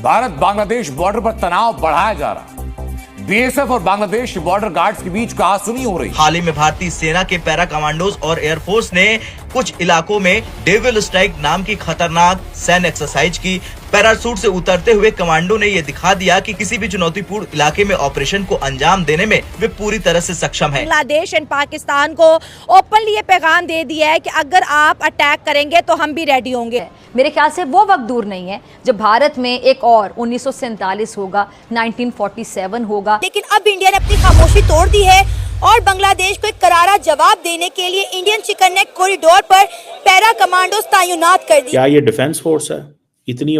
Bharat Bangladesh border पर तनाव बढ़ाया जा रहा है। बीएसएफ और बांग्लादेश बॉर्डर गार्ड्स के बीच कहासुनी हो रही। हाल ही में भारतीय सेना के पैरा कमांडोज और एयरफोर्स ने कुछ इलाकों में डेविल स्ट्राइक नाम की खतरनाक सैन्य एक्सरसाइज की। पैराशूट से उतरते हुए कमांडो ने ये दिखा दिया कि किसी भी चुनौतीपूर्ण इलाके में ऑपरेशन को अंजाम देने में वे पूरी तरह से सक्षम हैं। बांग्लादेश एंड पाकिस्तान को ओपनली ये पैगाम दे दिया है कि अगर आप अटैक करेंगे तो हम भी रेडी होंगे। मेरे ख्याल से वो वक्त दूर नहीं है जब भारत में एक और 1947 होगा, 1947 होगा। लेकिन अब इंडिया ने अपनी खामोशी तोड़ दी है और बांग्लादेश को एक करारा जवाब देने के लिए इंडियन चिकन नेक कॉरिडोर पर पैरा कमांडोज तैनात कर दिए। क्या ये डिफेंस फोर्स है? इतनी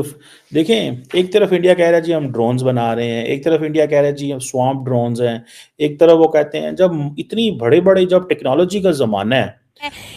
देखें, एक तरफ इंडिया कह रहा है जी हम ड्रोन्स बना रहे हैं, एक तरफ इंडिया कह रहा है जी हम स्वैम्प ड्रोन्स हैं, एक तरफ वो कहते हैं जब इतनी बड़े बड़े जब टेक्नोलॉजी का जमाना है।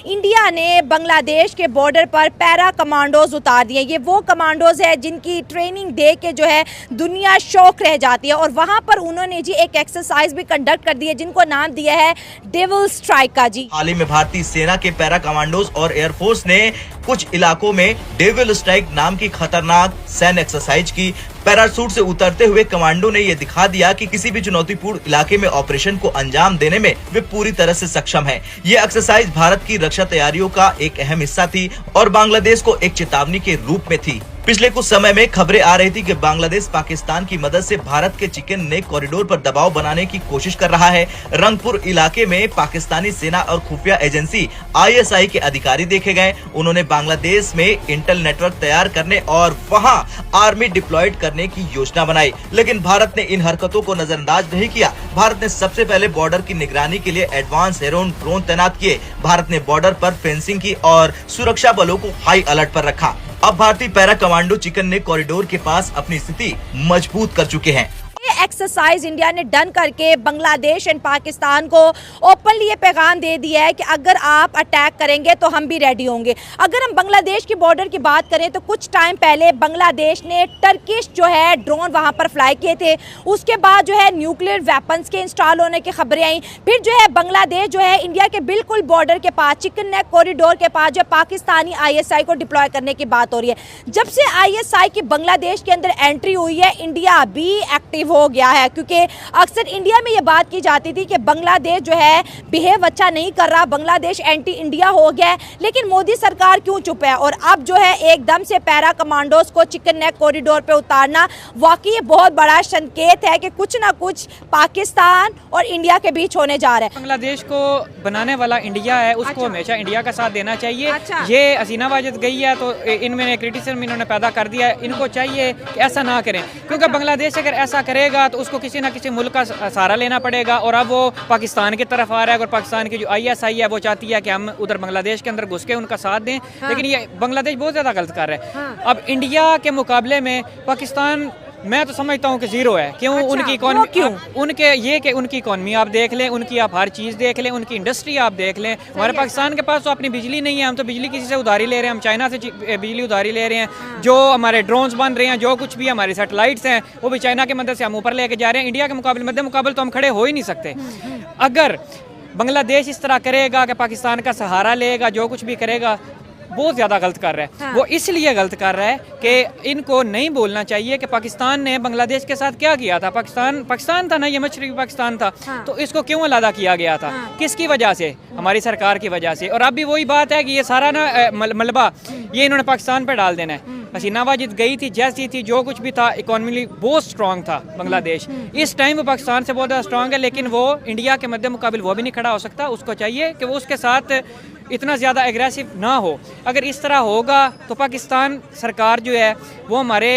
इंडिया ने बांग्लादेश के बॉर्डर पर पैरा कमांडोज उतार दिए। ये वो कमांडोज है जिनकी ट्रेनिंग दे के जो है दुनिया शौक रह जाती है और वहां पर उन्होंने जी एक एक्सरसाइज भी कंडक्ट कर दी है जिनको नाम दिया है डेविल स्ट्राइक का। जी हाल ही में भारतीय सेना के पैरा कमांडोज और एयरफोर्स ने कुछ इलाकों में डेविल स्ट्राइक नाम की खतरनाक सैन्य एक्सरसाइज की। पैराशूट से उतरते हुए कमांडो ने ये दिखा दिया कि किसी भी चुनौतीपूर्ण इलाके में ऑपरेशन को अंजाम देने में वे पूरी तरह से सक्षम हैं। ये एक्सरसाइज भारत की रक्षा तैयारियों का एक अहम हिस्सा थी और बांग्लादेश को एक चेतावनी के रूप में थी। पिछले कुछ समय में खबरें आ रही थी कि बांग्लादेश पाकिस्तान की मदद से भारत के चिकन नेक कॉरिडोर पर दबाव बनाने की कोशिश कर रहा है। रंगपुर इलाके में पाकिस्तानी सेना और खुफिया एजेंसी ISI के अधिकारी देखे गए। उन्होंने बांग्लादेश में इंटेल नेटवर्क तैयार करने और वहां आर्मी डिप्लॉयड करने की योजना बनाई, लेकिन भारत ने इन हरकतों को नजरअंदाज नहीं किया। भारत ने सबसे पहले बॉर्डर की निगरानी के लिए एडवांस हेरोन ड्रोन तैनात किए। भारत ने बॉर्डर पर फेंसिंग की और सुरक्षा बलों को हाई अलर्ट पर रखा। अब भारतीय para commando chicken neck corridor के पास अपनी स्थिति मजबूत कर चुके हैं। एक्सरसाइज इंडिया ने डन करके बांग्लादेश एंड पाकिस्तान को ओपनली ये पैगाम दे दिया है कि अगर आप अटैक करेंगे तो हम भी रेडी होंगे। अगर हम बांग्लादेश की बॉर्डर की बात करें तो कुछ टाइम पहले बांग्लादेश ने टर्किश जो है ड्रोन वहां पर फ्लाई किए थे। उसके बाद जो है न्यूक्लियर वेपन्स के इंस्टॉल होने की खबरें आई। फिर जो है बांग्लादेश जो है इंडिया के बिल्कुल बॉर्डर के पास चिकन नेक कॉरिडोर के पास जो पाकिस्तानी ISI को डिप्लॉय करने की बात हो रही है। जब से ISI की बांग्लादेश के अंदर एंट्री हुई है इंडिया भी एक्टिव हो गया है, क्योंकि अक्सर इंडिया में ये बात की जाती थी कि बांग्लादेश जो है बिहेव अच्छा नहीं कर रहा, बांग्लादेश एंटी इंडिया हो गया है। लेकिन मोदी सरकार क्यों चुप है? और अब जो है एकदम से पैरा कमांडोज को चिकन नेक कॉरिडोर पे उतारना वाकई बहुत बड़ा संकेत है कि कुछ ना कुछ पाकिस्तान और इंडिया के बीच होने जा रहा है। बांग्लादेश को बनाने वाला इंडिया है, उसको हमेशा इंडिया का साथ देना चाहिए। ये हसीना वाजिद गई है तो इनमें क्रिटिसिज्म इन्होंने पैदा कर दिया है। इनको चाहिए कि ऐसा ना करें, क्योंकि बांग्लादेश अगर ऐसा करेगा तो उसको किसी ना किसी मुल्क का सहारा लेना पड़ेगा। और अब वो पाकिस्तान की तरफ आ रहा है और पाकिस्तान की जो ISI है वो चाहती है कि हम उधर बांग्लादेश के अंदर घुस के उनका साथ दें। लेकिन ये बांग्लादेश बहुत ज़्यादा गलत कर रहा है। अब इंडिया के मुकाबले में पाकिस्तान मैं तो समझता हूँ कि जीरो है। क्यों? उनकी इकॉनमी क्यों? उनके ये कि उनकी इकॉनमी आप देख लें, उनकी आप हर चीज़ देख लें, उनकी इंडस्ट्री आप देख लें। हमारे पाकिस्तान के पास तो अपनी बिजली नहीं है, हम तो बिजली किसी से उधारी ले रहे हैं, हम चाइना से बिजली उधारी ले रहे हैं। जो हमारे ड्रोन्स बन रहे हैं, जो कुछ भी हमारे सैटेलाइट्स हैं वो भी चाइना की मदद से हम ऊपर लेके जा रहे हैं। इंडिया के मुकाबले मध्य मुकाबले तो हम खड़े हो ही नहीं सकते। अगर बांग्लादेश इस तरह करेगा कि पाकिस्तान का सहारा लेगा, जो कुछ भी करेगा, बहुत ज़्यादा गलत कर रहा है। वो इसलिए गलत कर रहा है कि इनको नहीं बोलना चाहिए कि पाकिस्तान ने बांग्लादेश के साथ क्या किया था। पाकिस्तान था ना, ये मशरक़ी पाकिस्तान था। तो इसको क्यों अलग किया गया था? किसकी वजह से? हमारी सरकार की वजह से। और अब भी वही बात है कि ये सारा ना मलबा ये इन्होंने पाकिस्तान पर डाल देना है। हसीना वाजिद गई थी जैसी थी, जो कुछ भी था, इकोनॉमिकली बहुत स्ट्रॉन्ग था बांग्लादेश। इस टाइम वो पाकिस्तान से बहुत ज़्यादा स्ट्रॉन्ग है, लेकिन वो इंडिया के मध्य मुकाबले वो भी नहीं खड़ा हो सकता। उसको चाहिए कि वो उसके साथ इतना ज़्यादा एग्रेसिव ना हो। अगर इस तरह होगा तो पाकिस्तान सरकार जो है वो हमारे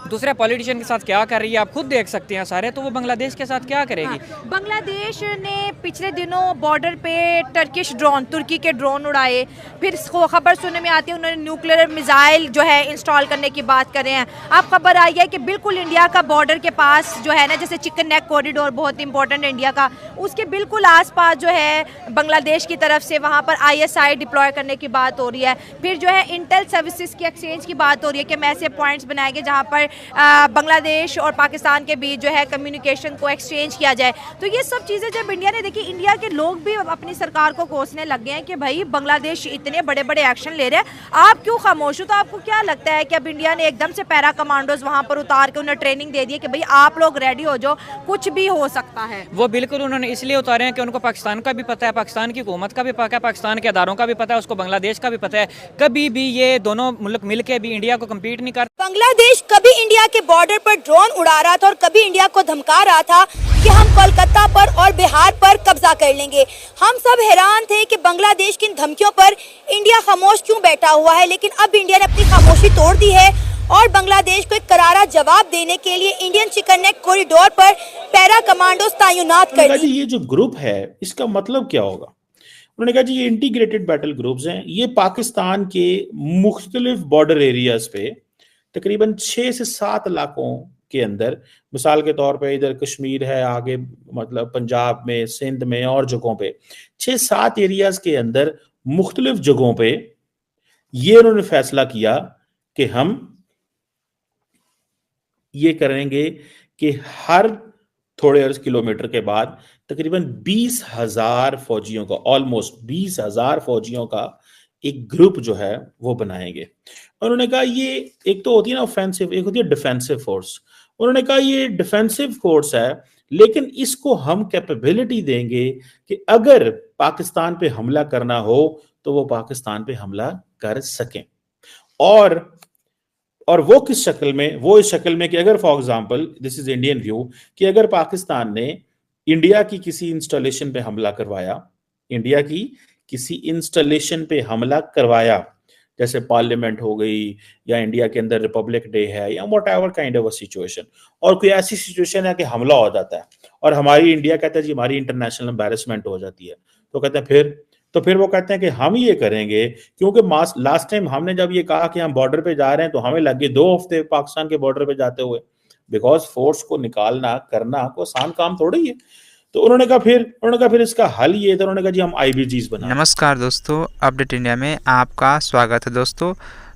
दूसरे पॉलिटिशियन के साथ क्या कर रही है आप खुद देख सकते हैं सारे। तो वो बांग्लादेश के साथ क्या करेगी? बांग्लादेश ने पिछले दिनों बॉर्डर पे टर्किश ड्रोन, तुर्की के ड्रोन उड़ाए। फिर खबर सुनने में आती है उन्होंने न्यूक्लियर मिसाइल जो है इंस्टॉल करने की बात कर रहे हैं। अब खबर आई है कि बिल्कुल इंडिया का बॉर्डर के पास जो है ना, जैसे चिकन नेक कॉरिडोर बहुत इंपॉर्टेंट है इंडिया का, उसके बिल्कुल आसपास जो है बांग्लादेश की तरफ से वहाँ पर ISI डिप्लॉय करने की बात हो रही है। फिर जो है इंटेल सर्विसेज की एक्सचेंज की बात हो रही है कि हम ऐसे पॉइंट्स बनाएंगे जहाँ पर बांग्लादेश और पाकिस्तान के बीच जो है कम्युनिकेशन को एक्सचेंज किया जाए। तो ये सब चीज़ें जब इंडिया ने देखी, इंडिया के लोग भी अपनी सरकार को कोसने लग गए हैं कि भाई बांग्लादेश इतने बड़े बड़े एक्शन ले रहे हैं, आप क्यों खामोश हो। तो आपको क्या लगता है कि अब इंडिया ने एकदम से पैरा कमांडोज वहाँ पर उतार के उन्हें ट्रेनिंग दे दी है कि भाई आप लोग रेडी हो जाओ, कुछ भी हो सकता है? वो बिल्कुल उन्होंने इसलिए उतारे हैं कि उनको पाकिस्तान का भी पता है, पाकिस्तान की हुकूमत का भी पता है, पाकिस्तान के अदारों का भी पता है, उसको बांग्लादेश का भी पता है। कभी भी ये दोनों मुल्क मिलके भी इंडिया को कम्पीट नहीं कर। बांग्लादेश कभी इंडिया के बॉर्डर पर ड्रोन उड़ा रहा था और कभी इंडिया को धमका रहा था कि हम कोलकाता पर और बिहार पर कब्जा कर लेंगे। हम सब हैरान थे कि बांग्लादेश की इन धमकियों पर इंडिया खामोश क्यों बैठा हुआ है, लेकिन अब इंडिया ने अपनी खामोशी तोड़ दी है और बांग्लादेश को एक करारा जवाब देने के लिए इंडियन चिकन नेक कॉरिडोर पर पैरा कमांडोज तैनात कर दी। ये जो ग्रुप है इसका मतलब क्या होगा? उन्होंने कहा जी ये इंटीग्रेटेड बैटल ग्रुप्स हैं, ये पाकिस्तान के मुख्तलिफ बॉर्डर एरियाज पे तकरीबन 6 से 7 इलाकों के अंदर, मिसाल के तौर पे इधर कश्मीर है, आगे मतलब पंजाब में, सिंध में और जगहों पे 6-7 एरियाज के अंदर मुख्तलिफ जगहों पे ये उन्होंने फैसला किया कि हम ये करेंगे कि हर थोड़े अर्ज किलोमीटर के बाद तकरीबन 20,000 फौजियों का, ऑलमोस्ट 20,000 फौजियों का एक ग्रुप जो है वो बनाएंगे। उन्होंने कहा ये एक तो होती है ना ऑफेंसिव, एक होती है डिफेंसिव फोर्स। उन्होंने कहा ये डिफेंसिव फोर्स है, लेकिन इसको हम कैपेबिलिटी देंगे कि अगर पाकिस्तान पे हमला करना हो तो वो पाकिस्तान पे हमला कर सकें। और वो किस शक्ल में? वो इस शक्ल में कि अगर for example, this is Indian view, कि अगर पाकिस्तान ने इंडिया की किसी इंस्टॉलेशन पे हमला करवाया, इंडिया की किसी इंस्टॉलेशन पे हमला करवाया, जैसे पार्लियामेंट हो गई या इंडिया के अंदर रिपब्लिक डे है या whatever kind of a situation, और कोई ऐसी सिचुएशन है कि हमला हो जाता है और हमारी इंडिया कहता है जी हमारी इंटरनेशनल एम्बैरेसमेंट हो जाती है, तो कहते हैं फिर वो कहते हैं कि हम ये करेंगे, क्योंकि लास्ट टाइम हमने जब ये कहा कि हम बॉर्डर पे जा रहे हैं तो हमें लगे 2 हफ्ते पाकिस्तान के बॉर्डर पे जाते हुए, बिकॉज फोर्स को निकालना करना को आसान काम थोड़ी है। तो उन्होंने कहा फिर इसका हल ये था, उन्होंने कहा जी हम IBGs बना। नमस्कार दोस्तों, अपडेट इंडिया में आपका स्वागत है।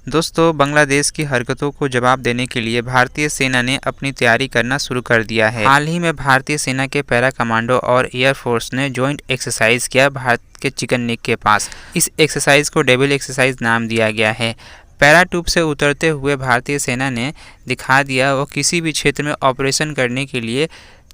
दोस्तों बांग्लादेश की हरकतों को जवाब देने के लिए भारतीय सेना ने अपनी तैयारी करना शुरू कर दिया है। हाल ही में भारतीय सेना के पैरा कमांडो और एयरफोर्स ने जॉइंट एक्सरसाइज किया भारत के चिकन नेक के पास। इस एक्सरसाइज को डेविल एक्सरसाइज नाम दिया गया है। पैरा ट्यूब से उतरते हुए भारतीय सेना ने दिखा दिया वो किसी भी क्षेत्र में ऑपरेशन करने के लिए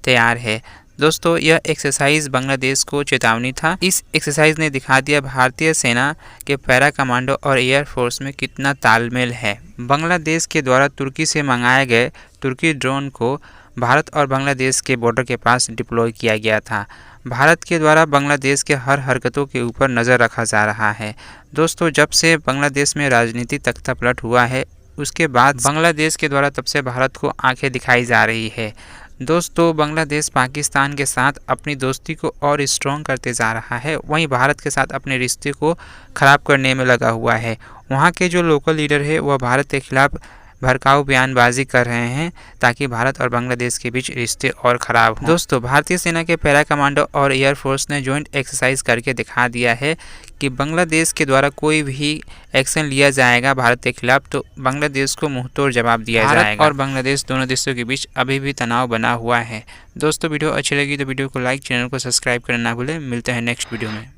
तैयार है। दोस्तों यह एक्सरसाइज बांग्लादेश को चेतावनी था। इस एक्सरसाइज ने दिखा दिया भारतीय सेना के पैरा कमांडो और एयरफोर्स में कितना तालमेल है। बांग्लादेश के द्वारा तुर्की से मंगाए गए तुर्की ड्रोन को भारत और बांग्लादेश के बॉर्डर के पास डिप्लॉय किया गया था। भारत के द्वारा बांग्लादेश के हर हरकतों के ऊपर नज़र रखा जा रहा है। दोस्तों जब से बांग्लादेश में राजनीति तख्ता पलट हुआ है, उसके बाद बांग्लादेश के द्वारा तब से भारत को आंखें दिखाई जा रही है। दोस्तों बांग्लादेश पाकिस्तान के साथ अपनी दोस्ती को और स्ट्रॉन्ग करते जा रहा है, वहीं भारत के साथ अपने रिश्ते को ख़राब करने में लगा हुआ है। वहाँ के जो लोकल लीडर है वह भारत के खिलाफ भड़काऊ बयानबाजी कर रहे हैं ताकि भारत और बांग्लादेश के बीच रिश्ते और ख़राब हों। दोस्तों भारतीय सेना के पैरा कमांडो और एयरफोर्स ने जॉइंट एक्सरसाइज करके दिखा दिया है कि बांग्लादेश के द्वारा कोई भी एक्शन लिया जाएगा भारत के खिलाफ तो बांग्लादेश को मुंहतोड़ जवाब दिया जाएगा। और बांग्लादेश दोनों देशों के बीच अभी भी तनाव बना हुआ है। दोस्तों वीडियो अच्छी लगी तो वीडियो को लाइक, चैनल को सब्सक्राइब करना ना भूलें। मिलते हैं नेक्स्ट वीडियो में।